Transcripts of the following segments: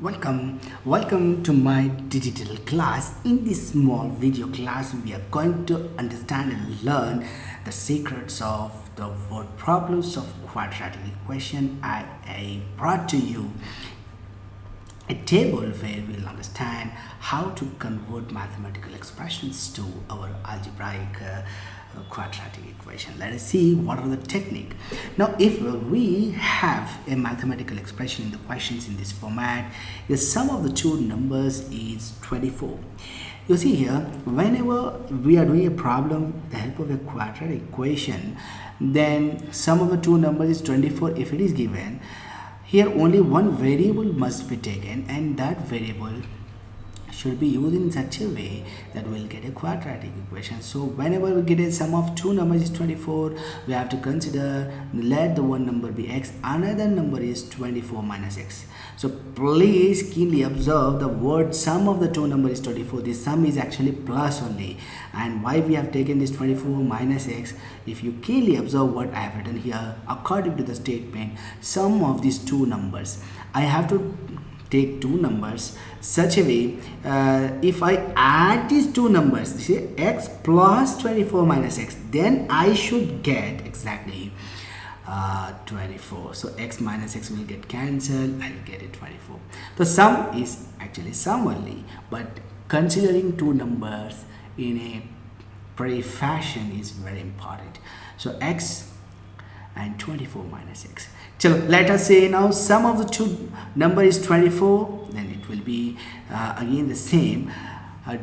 Welcome to my digital class. In this small video class, we are going to understand and learn the secrets of the word problems of quadratic equation. I brought to you a table where we'll understand how to convert mathematical expressions to our algebraic quadratic equation. Let us see what are the technique. Now, if we have a mathematical expression in the questions in this format, the sum of the two numbers is 24. You see here, whenever we are doing a problem with the help of a quadratic equation, then sum of the two numbers is 24 if it is given. Here only one variable must be taken, and that variable should be used in such a way that we'll get a quadratic equation. So whenever we get a sum of two numbers is 24, we have to consider, let the one number be x, another number is 24 minus x. So please keenly observe the word sum of the two numbers is 24. This sum is actually plus only, and why we have taken this 24 minus x, if you keenly observe what I have written here, according to the statement, sum of these two numbers, I have to take two numbers such a way, if I add these two numbers, you see x plus 24 minus x, then I should get exactly 24. So x minus x will get cancelled, I'll get it 24. The sum is actually sum only, but considering two numbers in a pretty fashion is very important. So x and 24 minus x. So let us say now sum of the two number is 24, then it will be again the same.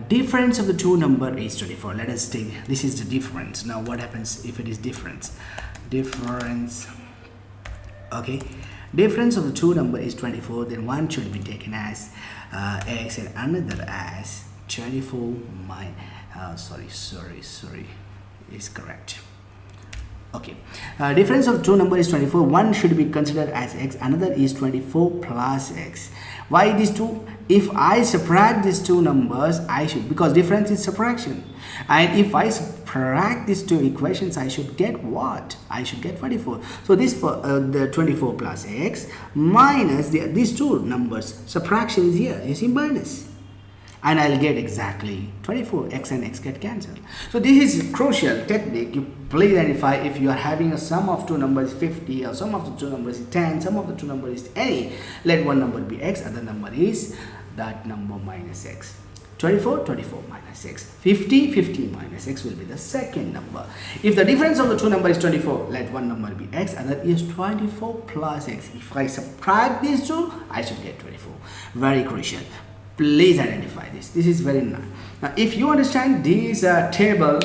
Difference of the two number is 24. Let us take, this is the difference. Now what happens if it is difference? Okay, difference of the two number is 24, then one should be taken as x and another as 24 is correct. Okay, difference of two number is 24. One should be considered as x, another is 24 plus x. Why these two? If I subtract these two numbers, I should, because difference is subtraction, and if I subtract these two equations, I should get what? I should get 24. So this for the 24 plus x minus these two numbers, subtraction is here, you see, minus, and I'll get exactly 24. X and x get cancelled. So this is crucial technique. You please identify if you are having a sum of two numbers 50, or sum of the two numbers is 10, sum of the two numbers is any, let one number be x, other number is that number minus x. 24 minus x, 50 minus x will be the second number. If the difference of the two numbers is 24, let one number be x, other is 24 plus x. If I subtract these two, I should get 24. Very crucial. Please identify this. This is very nice. Now, if you understand this table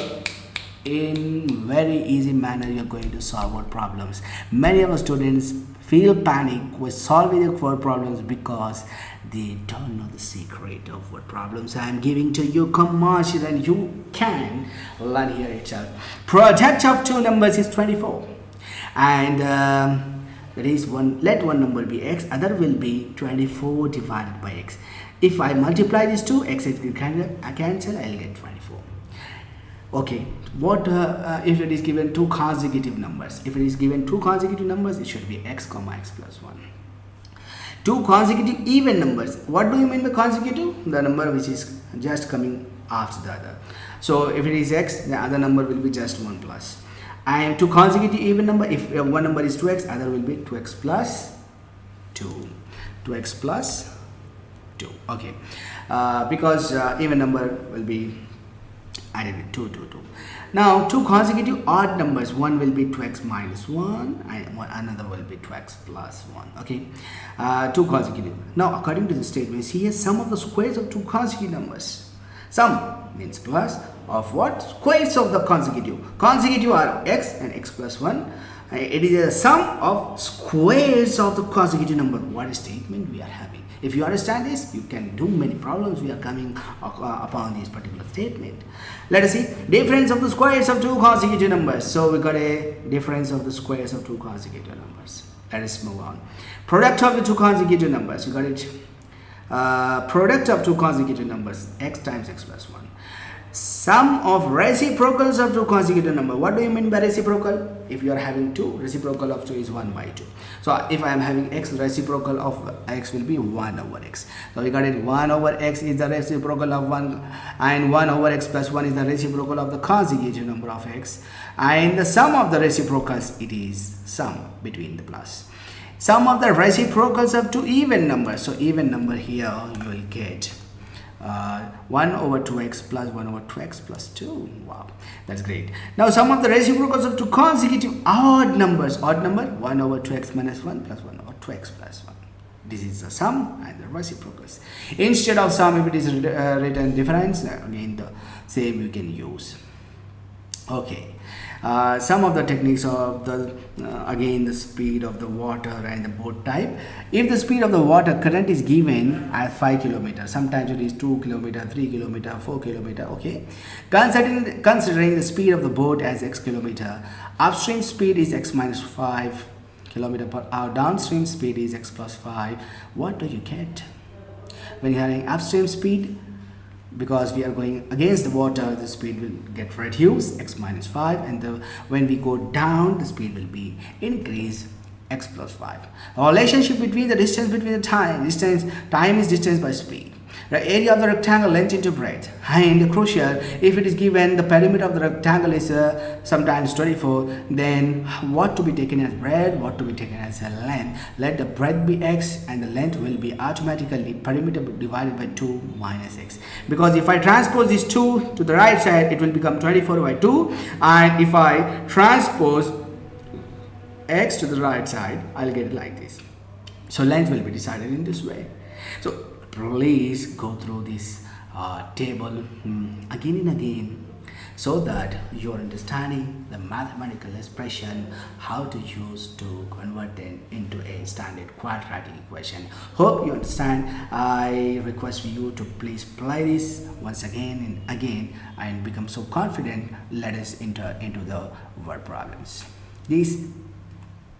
in very easy manner, you're going to solve our problems. Many of our students feel panic with solving the word problems because they don't know the secret of word problems I am giving to you commercial, and you can learn here itself. Product of two numbers is 24, and that is one. Let one number be x, other will be 24 divided by x. If I multiply these two, x will cancel, I'll get 24. Okay, what if it is given two consecutive numbers? If it is given two consecutive numbers, it should be x comma x plus 1. Two consecutive even numbers. What do you mean by consecutive? The number which is just coming after the other. So if it is x, the other number will be just 1 plus. And two consecutive even number, if one number is 2x, other will be 2x plus 2. 2x plus 2. Okay, because even number will be added with 2. Now two consecutive odd numbers, one will be 2x minus 1 and another will be 2x plus 1. Okay, two consecutive. Now according to the statements here, sum of the squares of two consecutive numbers. Sum means plus of what? Squares of the consecutive. Consecutive are x and x plus 1. It is a sum of squares of the consecutive number. What is statement we are having? If you understand this, you can do many problems. We are coming upon this particular statement. Let us see difference of the squares of two consecutive numbers. So we got a difference of the squares of two consecutive numbers. Let us move on. Product of the two consecutive numbers. We got it. Product of two consecutive numbers, x times x plus 1. sum of reciprocals of two consecutive numbers. What do you mean by reciprocal? If you are having 2, reciprocal of 2 is 1 by 2. So if I am having x, reciprocal of x will be 1 over x. So we got it, 1 over x is the reciprocal of 1, and 1 over x plus 1 is the reciprocal of the consecutive number of x, and the sum of the reciprocals, it is sum between the plus. Sum of the reciprocals of two even numbers. So even number here you will get 1 over 2x plus 1 over 2x plus 2. Wow, that's great. Now sum of the reciprocals of two consecutive odd numbers. Odd number, 1 over 2x minus 1 plus 1 over 2x plus 1. This is the sum and the reciprocals. Instead of sum, if it is written difference, again the same you can use. Okay. Some of the techniques of the again the speed of the water and the boat type. If the speed of the water current is given as 5 kilometers, sometimes it is 2 kilometers, 3 kilometers, 4 kilometers. Okay, considering the speed of the boat as x kilometer, upstream speed is x minus 5 kilometer per hour, downstream speed is x plus 5. What do you get when you are having upstream speed? Because we are going against the water, the speed will get reduced, x minus 5, and when we go down, the speed will be increased, x plus 5. A relationship between the distance between the time is distance by speed. The area of the rectangle, length into breadth, and crucial, if it is given the perimeter of the rectangle is sometimes 24, then what to be taken as breadth, what to be taken as a length. Let the breadth be x and the length will be automatically perimeter divided by 2 minus x. Because if I transpose this 2 to the right side, it will become 24 by 2, and if I transpose x to the right side, I'll get it like this. So length will be decided in this way. So please go through this table again and again, so that you are understanding the mathematical expression, how to use to convert them into a standard quadratic equation. Hope you understand. I request you to please play this once again and again and become so confident. Let us enter into the word problems. This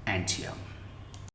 ends here.